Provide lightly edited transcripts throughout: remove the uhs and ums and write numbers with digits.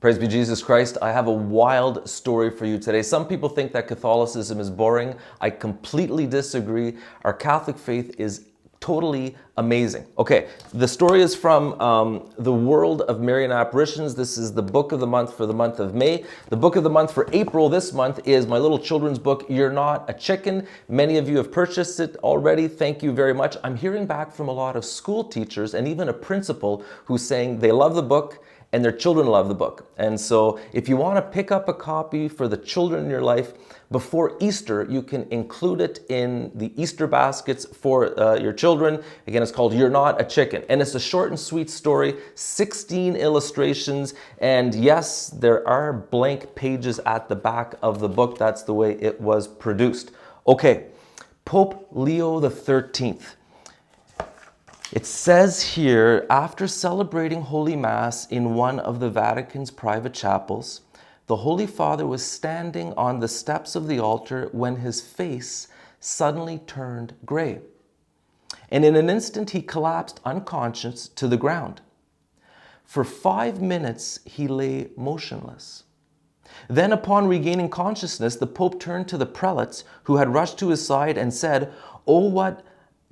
Praise be Jesus Christ. I have a wild story for you today. Some people think that Catholicism is boring. I completely disagree. Our Catholic faith is totally amazing. Okay, the story is from The World of Marian Apparitions. This is the book of the month for the month of May. The book of the month for April this month is my little children's book, You're Not a Chicken. Many of you have purchased it already. Thank you very much. I'm hearing back from a lot of school teachers and even a principal who's saying they love the book and their children love the book. And so if you want to pick up a copy for the children in your life before Easter, you can include it in the Easter baskets for your children. Again, it's called You're Not a Chicken. And it's a short and sweet story, 16 illustrations. And yes, there are blank pages at the back of the book. That's the way it was produced. Okay, Pope Leo the 13th. It says here, after celebrating Holy Mass in one of the Vatican's private chapels, the Holy Father was standing on the steps of the altar when his face suddenly turned gray. And in an instant, he collapsed unconscious to the ground. For 5 minutes, he lay motionless. Then, upon regaining consciousness, the Pope turned to the prelates who had rushed to his side and said, "Oh, what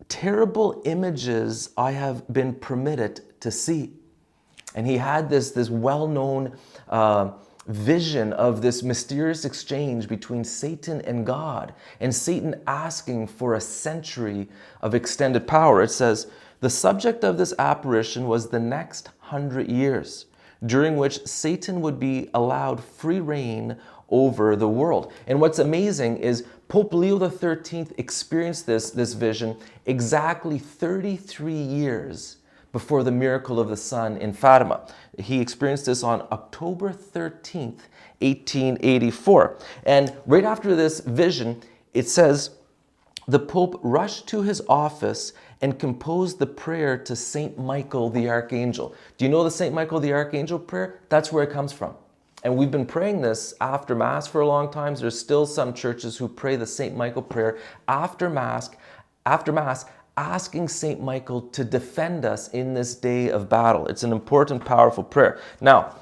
terrible images I have been permitted to see." And he had this well-known vision of this mysterious exchange between Satan and God, and Satan asking for a century of extended power. It says, the subject of this apparition was the next 100 years, during which Satan would be allowed free reign over the world. And what's amazing is Pope Leo the 13th experienced this vision exactly 33 years before the miracle of the sun in Fatima. He experienced this on October 13th, 1884. And right after this vision, it says, the Pope rushed to his office and composed the prayer to Saint Michael the Archangel. Do you know the Saint Michael the Archangel prayer? That's where it comes from. And we've been praying this after Mass for a long time. There's still some churches who pray the Saint Michael prayer after Mass, asking Saint Michael to defend us in this day of battle. It's an important, powerful prayer. Now,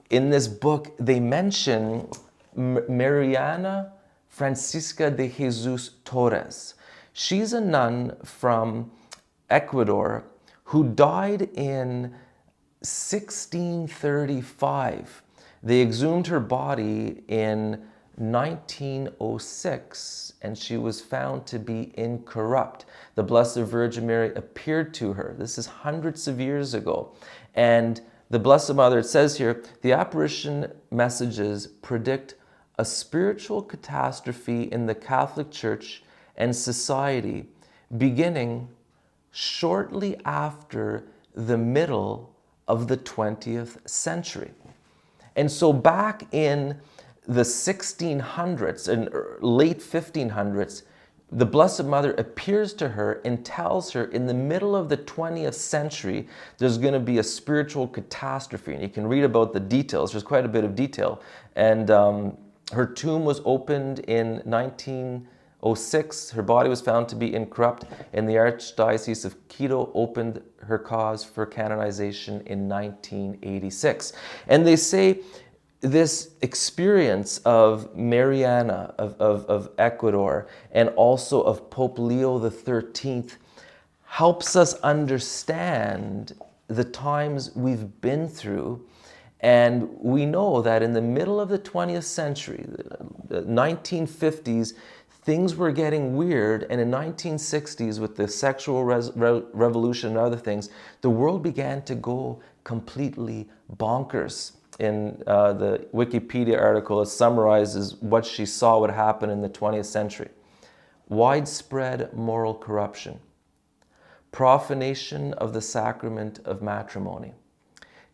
in this book, they mention Mariana Francisca de Jesus Torres. She's a nun from Ecuador who died in 1635. They exhumed her body in 1906, and she was found to be incorrupt. The Blessed Virgin Mary appeared to her. This is hundreds of years ago. And the Blessed Mother, it says here, the apparition messages predict a spiritual catastrophe in the Catholic Church and society beginning shortly after the middle of the 20th century. And so back in the 1600s and late 1500s, the Blessed Mother appears to her and tells her in the middle of the 20th century, there's going to be a spiritual catastrophe. And you can read about the details. There's quite a bit of detail. And her tomb was opened in 1906. Her body was found to be incorrupt. And the Archdiocese of Quito opened her cause for canonization in 1986. And they say this experience of Mariana of Ecuador and also of Pope Leo the 13th helps us understand the times we've been through. And we know that in the middle of the 20th century, the 1950s, things were getting weird. And in 1960s, with the sexual revolution and other things, the world began to go completely bonkers. In the Wikipedia article, it summarizes what she saw would happen in the 20th century. Widespread moral corruption, profanation of the sacrament of matrimony,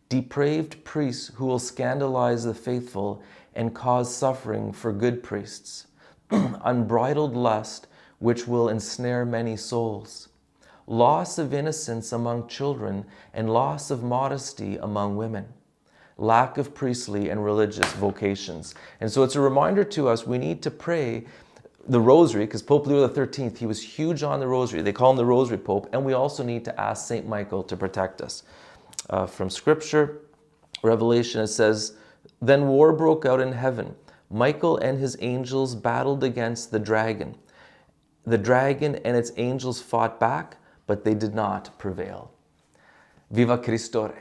depraved priests who will scandalize the faithful and cause suffering for good priests, unbridled lust which will ensnare many souls, loss of innocence among children and loss of modesty among women, lack of priestly and religious vocations. And so it's a reminder to us, we need to pray the rosary, because Pope Leo the 13th, he was huge on the rosary. They call him the Rosary Pope. And we also need to ask Saint Michael to protect us. From Scripture, Revelation, it says, then war broke out in heaven. Michael and his angels battled against the dragon. The dragon and its angels fought back, but they did not prevail. Viva Cristo Re.